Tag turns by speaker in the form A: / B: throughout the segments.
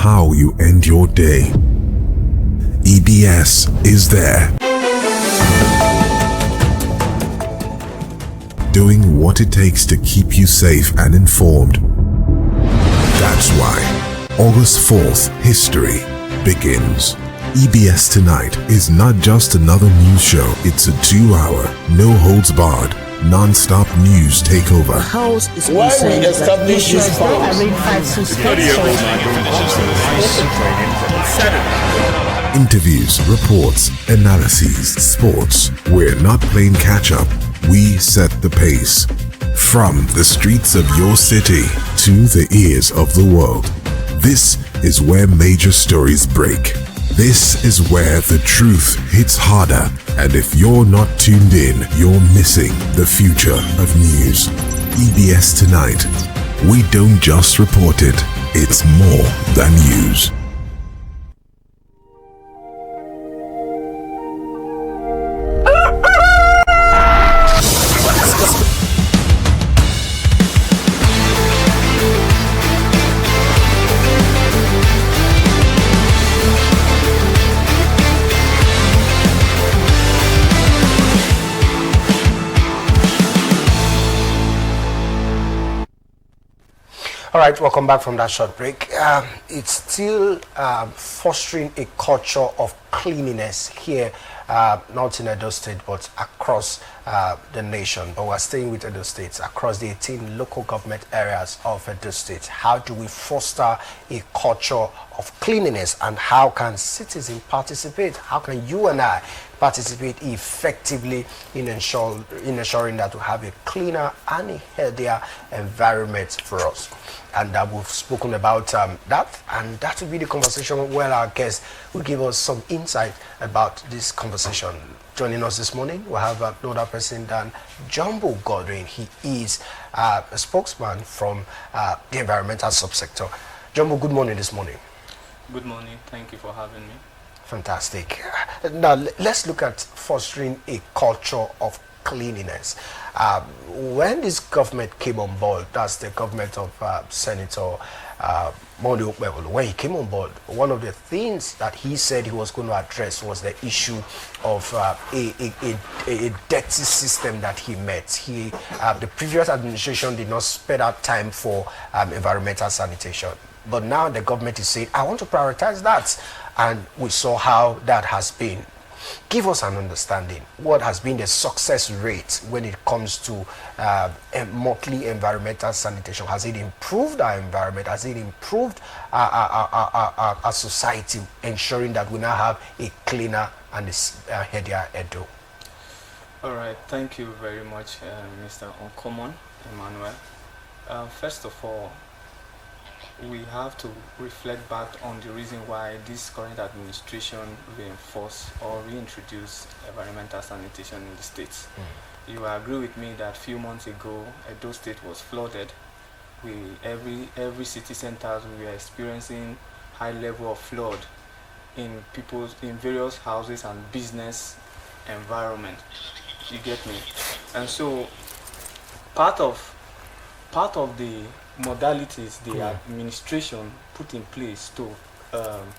A: how you end your day. EBS is there, doing what it takes to keep you safe and informed. That's why August 4th history begins. EBS Tonight is not just another news show, it's a 2-hour, no-holds-barred, non-stop news takeover.
B: The House is
C: why we establish this
A: Interviews, reports, analyses, sports. We're not playing catch-up. We set the pace. From the streets of your city to the ears of the world. This is where major stories break. This is where the truth hits harder. And if you're not tuned in, you're missing the future of news. EBS Tonight. We don't just report it, it's more than news.
C: All right, welcome back from that short break. It's still fostering a culture of cleanliness here, not in Edo State, but across the nation. But we're staying with Edo State, across the 18 local government areas of Edo State. How do we foster a culture of cleanliness, and how can citizens participate? How can you and I participate effectively in ensuring that we have a cleaner and a healthier environment for us? And we've spoken about that, and that will be the conversation where our guest will give us some insight about this conversation. Joining us this morning, we have no other person than Jumbo Godwin. He is a spokesman from the environmental subsector. Jumbo, good morning this morning.
D: Good morning. Thank you for having me.
C: Fantastic. Now, let's look at fostering a culture of cleanliness. When this government came on board, that's the government of Senator Monday Okpebholo, when he came on board, one of the things that he said he was going to address was the issue of a dirty system that he met. The previous administration did not spend out time for environmental sanitation. But now the government is saying, I want to prioritize that. And we saw how that has been. Give us an understanding. What has been the success rate when it comes to monthly environmental sanitation? Has it improved our environment? Has it improved our society, ensuring that we now have a cleaner and a healthier Edo?
D: All right. Thank you very much, Mr. Uncommon Emmanuel. First of all, we have to reflect back on the reason why this current administration reinforced or reintroduced environmental sanitation in the states. You agree with me that a few months ago, Edo State was flooded. Every city centers, we are experiencing high level of flood in various houses and business environment. You get me? And so part of the modalities the administration put in place to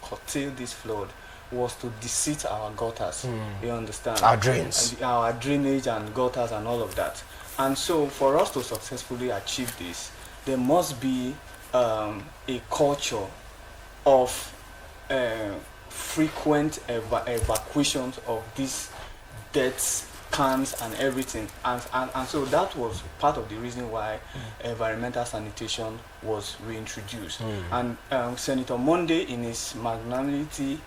D: curtail this flood was to deseat our gutters. You understand?
C: Our drains.
D: And our drainage and gutters and all of that. And so for us to successfully achieve this, there must be a culture of frequent evacuations of these deaths, cans and everything, and so that was part of the reason why environmental sanitation was reintroduced. And Senator Monday, in his magnanimity,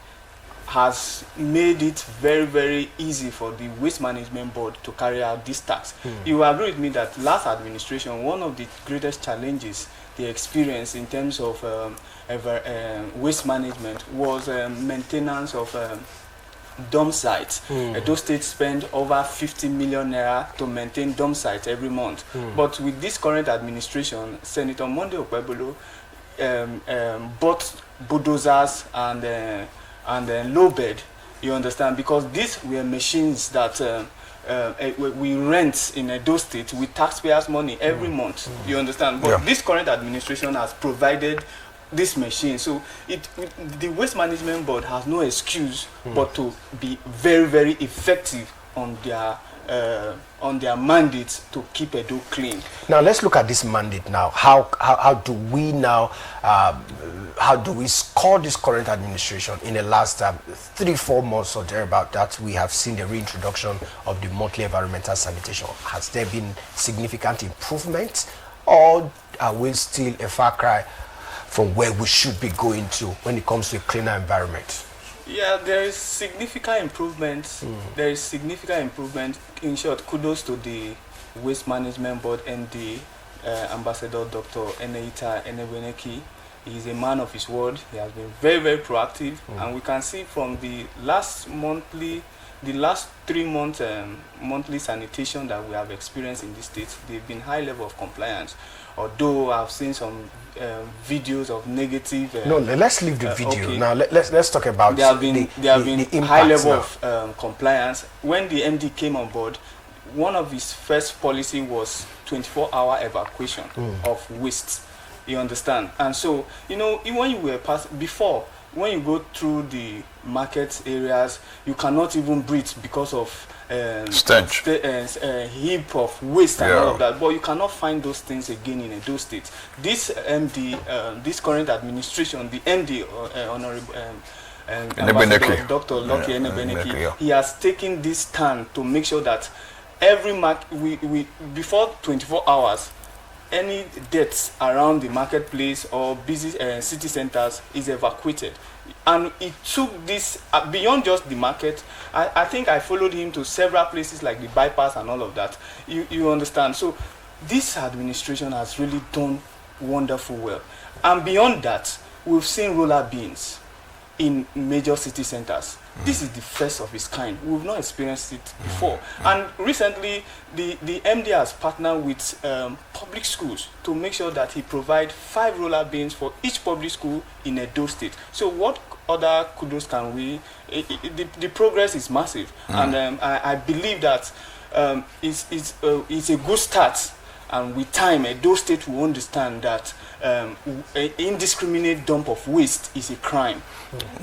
D: has made it very, very easy for the Waste Management Board to carry out this task. You agree with me that last administration, one of the greatest challenges they experienced in terms of waste management was maintenance of dump sites. Edo State spend over 50 million naira to maintain dump sites every month. But with this current administration, Senator Monday Okpebholo bought bulldozers and low bed. You understand? Because these were machines that we rent in Edo State with taxpayers' money every month. You understand? But this current administration has provided this machine. So the Waste Management Board has no excuse but to be very, very effective on their mandates to keep Edo clean.
C: Now let's look at this mandate now. How do we now how do we score this current administration? In the last 3-4 months or thereabout, that we have seen the reintroduction of the monthly environmental sanitation. Has there been significant improvements, or are we still a far cry from where we should be going to when it comes to a cleaner environment?
D: Yeah, there is significant improvement. There is significant improvement. In short, kudos to the Waste Management Board and the Ambassador Dr. Eneita Eneweneki. He is a man of his word. He has been very, very proactive, and we can see from the last 3 months monthly sanitation that we have experienced in this state, they've been high level of compliance. Although I've seen some videos of negative.
C: No, let's leave the video
D: okay.
C: now. Let's talk about
D: there have been
C: the
D: high level
C: now.
D: of compliance. When the MD came on board, one of his first policy was 24-hour evacuation of waste. You understand? And so, you know, when you were before, when you go through the market areas, you cannot even breathe because of
B: stench,
D: heap of waste and all of that. But you cannot find those things again in those states. This MD, this current administration, the MD, Honorable Ambassador Dr. Lucky Enebeneki, he has taken this stand to make sure that every we before 24 hours, any deaths around the marketplace or busy city centers is evacuated. And it took this beyond just the market. I think I followed him to several places like the bypass and all of that. You understand? So this administration has really done wonderful well. And beyond that, we've seen roller bins in major city centers. This is the first of its kind. We've not experienced it before. And recently, the MD has partnered with public schools to make sure that he provides 5 roller bins for each public school in Edo State. So what other kudos can we... The progress is massive. And I believe that it's a good start. And with time, Edo State will understand that indiscriminate dump of waste is a crime.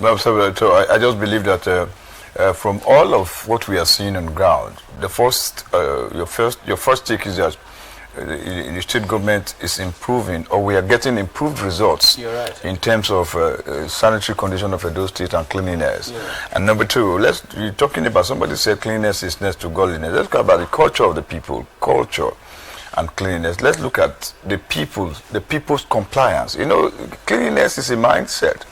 B: Absolutely. So I just believe that from all of what we are seeing on the ground, the your first take is that the state government is improving, or we are getting improved results.
D: You're right.
B: In terms of sanitary condition of Edo State and cleanliness.
D: Yeah.
B: And number 2, you're talking about, somebody said cleanliness is next to godliness. Let's talk about the culture of the people, culture and cleanliness. Let's look at the people's compliance. You know, cleanliness is a mindset.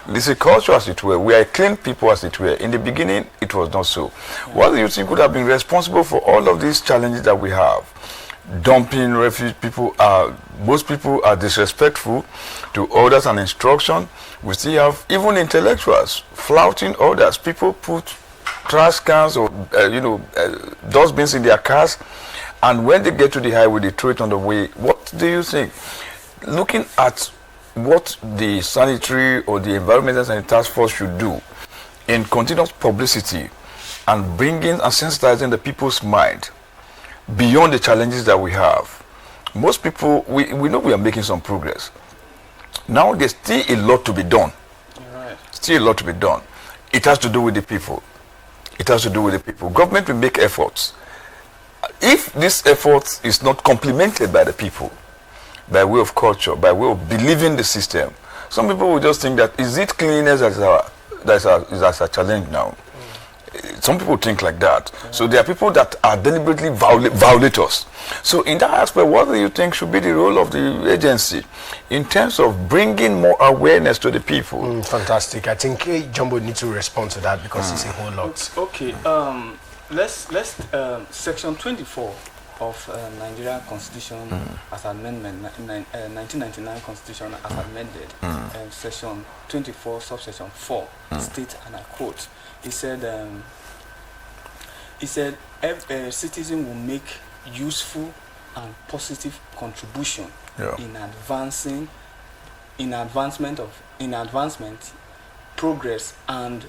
B: It's a culture, as it were. We are clean people, as it were. In the beginning, it was not so. What do you think would have been responsible for all of these challenges that we have? Dumping refuse, most people are disrespectful to orders and instruction. We still have even intellectuals flouting orders. People put trash cans or dustbins in their cars, and when they get to the highway, they throw it on the way. What do you think? Looking at what the sanitary or the environmental sanitary task force should do in continuous publicity and bringing and sensitizing the people's mind beyond the challenges that we have. Most people, we know we are making some progress. Now there's still a lot to be done.
D: Right.
B: Still a lot to be done. It has to do with the people. It has to do with the people. Government will make efforts. If this effort is not complemented by the people, by way of culture, by way of believing the system, some people will just think that, is it cleanliness that's a challenge now? Some people think like that. So there are people that are deliberately violators. So in that aspect, what do you think should be the role of the agency in terms of bringing more awareness to the people?
C: Fantastic. I think Jumbo needs to respond to that because it's a whole lot.
D: Okay. Let's section 24 of Nigerian Constitution as amendment, 1999 Constitution as amended, section 24 subsection 4 states, and I quote, it said every citizen will make useful and positive contribution in advancement, progress, and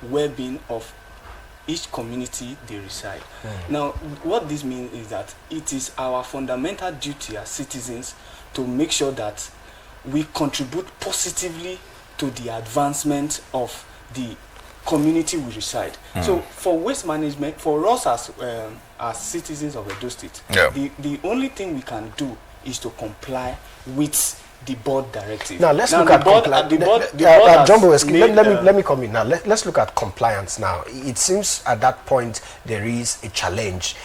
D: well-being of each community they reside. Now, what this means is that it is our fundamental duty as citizens to make sure that we contribute positively to the advancement of the community we reside. So for waste management, for us as citizens of Edo State, the only thing we can do is to comply with the board directive.
C: Now let's look at compliance. Let me come in now. Let's look at compliance now. It seems at that point there is a challenge.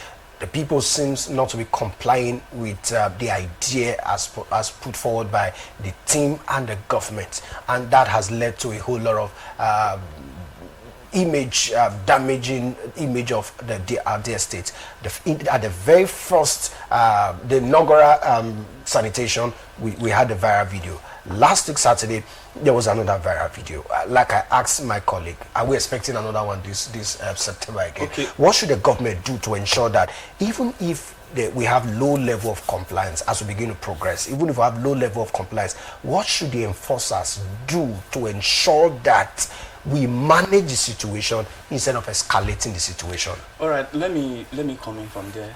C: The people seems not to be complying with the idea as put forward by the team and the government, and that has led to a whole lot of damaging image of the estate. At the very first, the inaugural sanitation, we had a viral video. Last week Saturday, there was another viral video. Like I asked my colleague, are we expecting another one this September again?
D: Okay.
C: What should the government do to ensure that even if we have low level of compliance as we begin to progress, even if we have low level of compliance, what should the enforcers do to ensure that we manage the situation instead of escalating the situation?
D: All right, let me come in from there.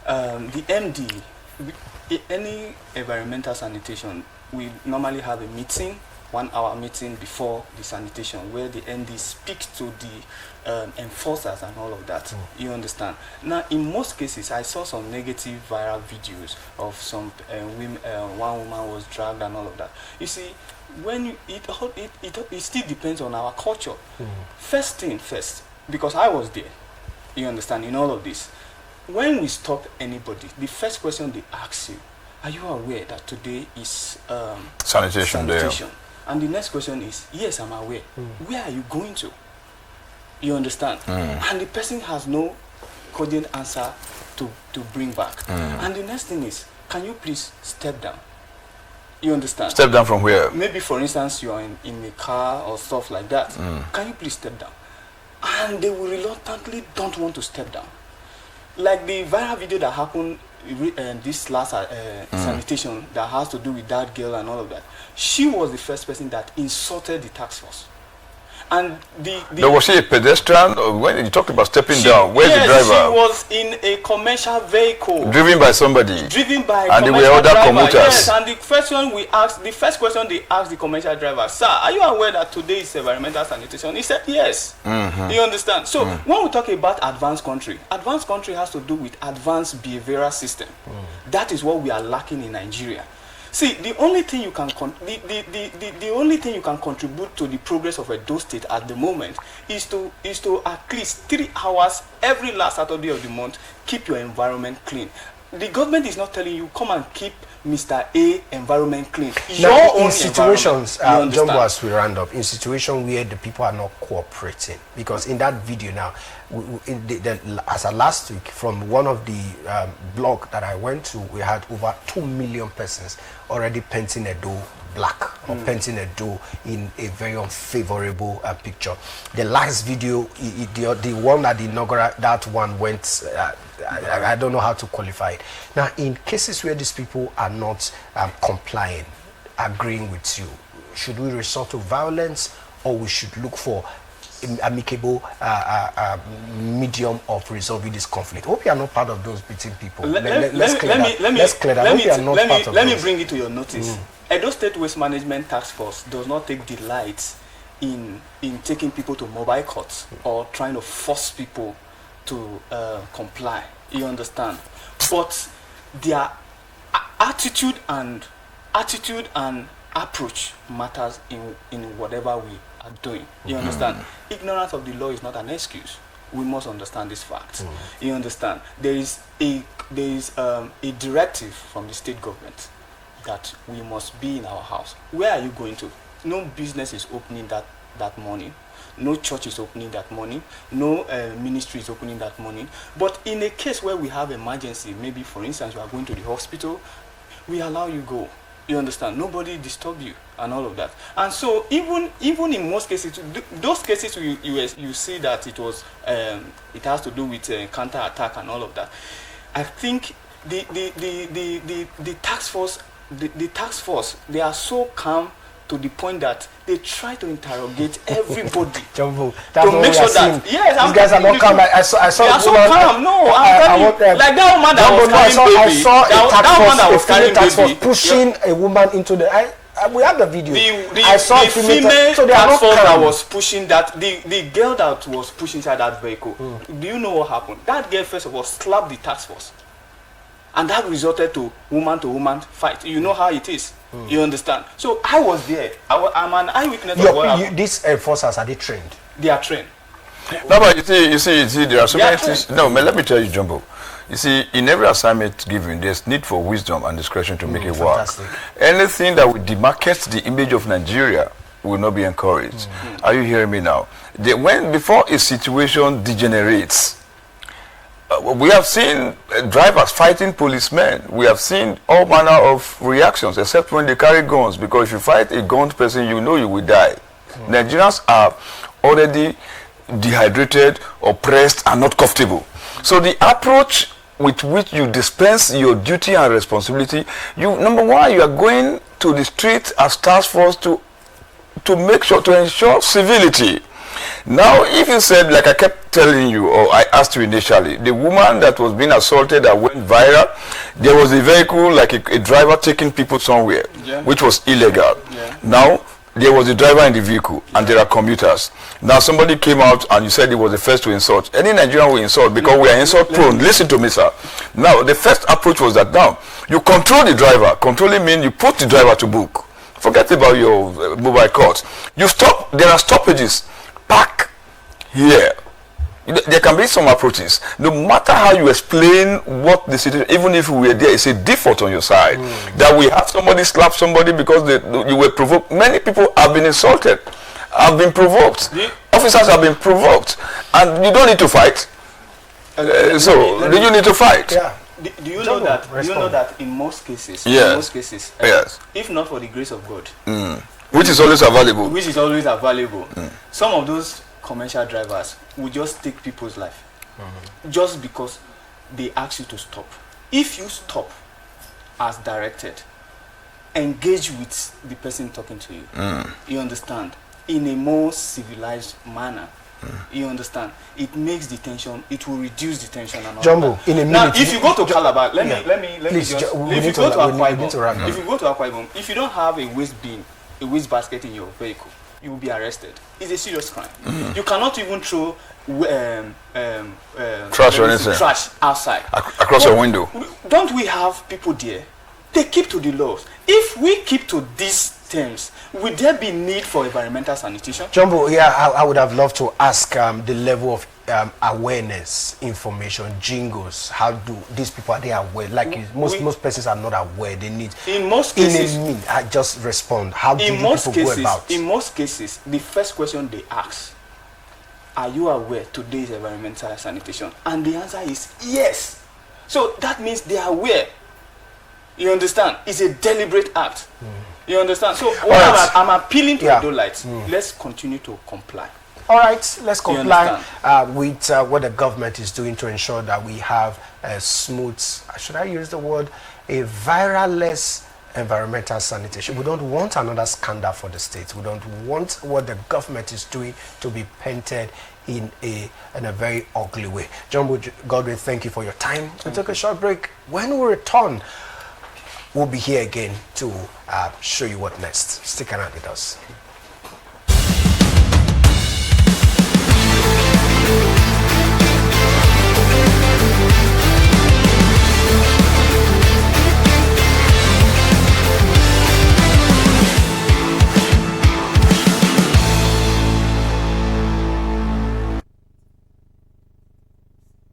D: The MD, any environmental sanitation, we normally have a meeting, 1 hour meeting before the sanitation, where the MD speaks to the enforcers and all of that. You understand? Now, in most cases, I saw some negative viral videos of some women, one woman was dragged and all of that. You see, when it still depends on our culture. First thing first, because I was there, you understand, in all of this, when we stop anybody, the first question they ask you, are you aware that today is
B: sanitation day?
D: And the next question is, yes, I'm aware. Where are you going to? You understand? And the person has no cogent answer to bring back. And the next thing is, can you please step down? You understand?
B: Step down from where?
D: Maybe, for instance, you are in a car or stuff like that. Can you please step down? And they will reluctantly don't want to step down. Like the viral video that happened this last sanitation that has to do with that girl and all of that. She was the first person that insulted the task force. And
B: was she a pedestrian? Or when you talked about stepping down, where's the driver?
D: She was in a commercial vehicle.
B: Driven by somebody.
D: Driven by
B: and there were other
D: driver.
B: commuters.
D: Yes, and the first question they asked the commercial driver, sir, are you aware that today is environmental sanitation? He said yes. You understand? So when we talk about advanced country has to do with advanced behavioral system. That is what we are lacking in Nigeria. See, the only thing you can the only thing you can contribute to the progress of Edo State at the moment is to at least 3 hours every last Saturday of the month keep your environment clean. The government is not telling you come and keep Mr. A environment clean.
C: Now, in situations, Jumbo, as we round up, in situations where the people are not cooperating, because in that video now, as of last week, from one of the blog that I went to, we had over 2 million persons already painting Edo black or painting Edo in a very unfavorable picture. The last video, the one at the inaugural, that one went. I don't know how to qualify it. Now, in cases where these people are not complying, agreeing with you, should we resort to violence, or we should look for amicable medium of resolving this conflict? I hope you are not part of those beating people. Let's clear that.
D: Let me bring it to your notice. Edo State Waste Management Task Force does not take delight in taking people to mobile courts or trying to force people to comply. You understand? But their attitude and approach matters in whatever we are doing. You understand? Ignorance of the law is not an excuse. We must understand this fact. You understand? There is a directive from the state government that we must be in our house. Where are you going to? No business is opening that morning. No church is opening that morning. No ministry is opening that morning. But in a case where we have emergency, maybe for instance you are going to the hospital, we allow you go. You understand? Nobody disturb you and all of that. And so even in most cases, those cases you see that it was it has to do with counter attack and all of that. I think the task force they are so calm to the point that they try to interrogate everybody
C: Jumbo,
D: to make sure that
C: these guys are not calm. I saw
D: they are so calm. No, I'm telling you, like that woman that was carrying baby.
C: I saw a task force pushing a woman into the. we have the video.
D: The
C: I saw
D: the female
C: so they are not
D: platform that
C: calm.
D: was pushing that, the girl that was pushing inside that vehicle, do you know what happened? That girl first of all slapped the task force, and that resulted to woman fight. You know how it is. You understand? So I was there. I'm an eyewitness of what happened.
C: These enforcers, are they trained?
D: They are trained.
B: No, but you see, there are so
D: Yeah,
B: many things. No, man, let me tell you, Jumbo. You see, in every assignment given, there's need for wisdom and discretion to make it work.
C: Fantastic.
B: Anything that would demarcate the image of Nigeria will not be encouraged. Are you hearing me now? Before a situation degenerates, we have seen drivers fighting policemen. We have seen all manner of reactions, except when they carry guns, because if you fight a guned person, you know you will die. Nigerians are already dehydrated, oppressed, and not comfortable. So the approach with which you dispense your duty and responsibility, number one, you are going to the street as task force to ensure civility. Now, if you said, like I kept telling you, or I asked you initially, the woman that was being assaulted that went viral, there was a vehicle, like a driver taking people somewhere, which was illegal. Now, there was a driver in the vehicle, and there are commuters. Now, somebody came out and you said he was the first to insult. Any Nigerian will insult because we are insult prone. Listen to me, sir. Now, the first approach was that now, you control the driver. Controlling means you put the driver to book. Forget about your mobile courts. You stop, there are stoppages. Park here. There can be some approaches. No matter how you explain what the situation, even if we were there, it's a default on your side. That we have somebody slap somebody because you were provoked. Many people have been insulted, have been provoked. Officers have been provoked. And you don't need to fight. Do you need to fight?
C: Yeah.
D: Do you know that in most cases,
B: Yes.
D: if not for the grace of God,
B: which is always available.
D: Some of those commercial drivers will just take people's life just because they ask you to stop. If you stop as directed, engage with the person talking to you. You understand? In a more civilized manner. You understand? It makes the tension. It will reduce the tension. And all
C: Jumbo,
D: that.
C: in a minute.
D: Now, if you go to Calabar, let me
C: Please,
D: just.
C: if
D: If you go to Akwa Ibom, if you don't have a waste bin, a waste basket in your vehicle, you will be arrested. It's a serious crime. You cannot even throw
B: trash or anything.
D: Trash outside
B: Across your window.
D: Don't we have people there? They keep to the laws. If we keep to these terms, would there be need for environmental sanitation?
C: Jumbo, I would have loved to ask the level of awareness, information, jingles. How do these people, are they aware? Like most persons are not aware. They need.
D: In most cases,
C: I just respond. How do people go about?
D: In most cases, the first question they ask, are you aware today is environmental sanitation? And the answer is yes. So that means they are aware. You understand? It's a deliberate act. You understand? So I'm appealing to Adolites. Let's continue to comply.
C: All right, let's comply with what the government is doing to ensure that we have a smooth, should I use the word, a viral-less environmental sanitation. We don't want another scandal for the state. We don't want what the government is doing to be painted in a very ugly way. Jumbo Godwin, thank you for your time. We'll take a short break. When we return, we'll be here again to show you what next. Stick around with us.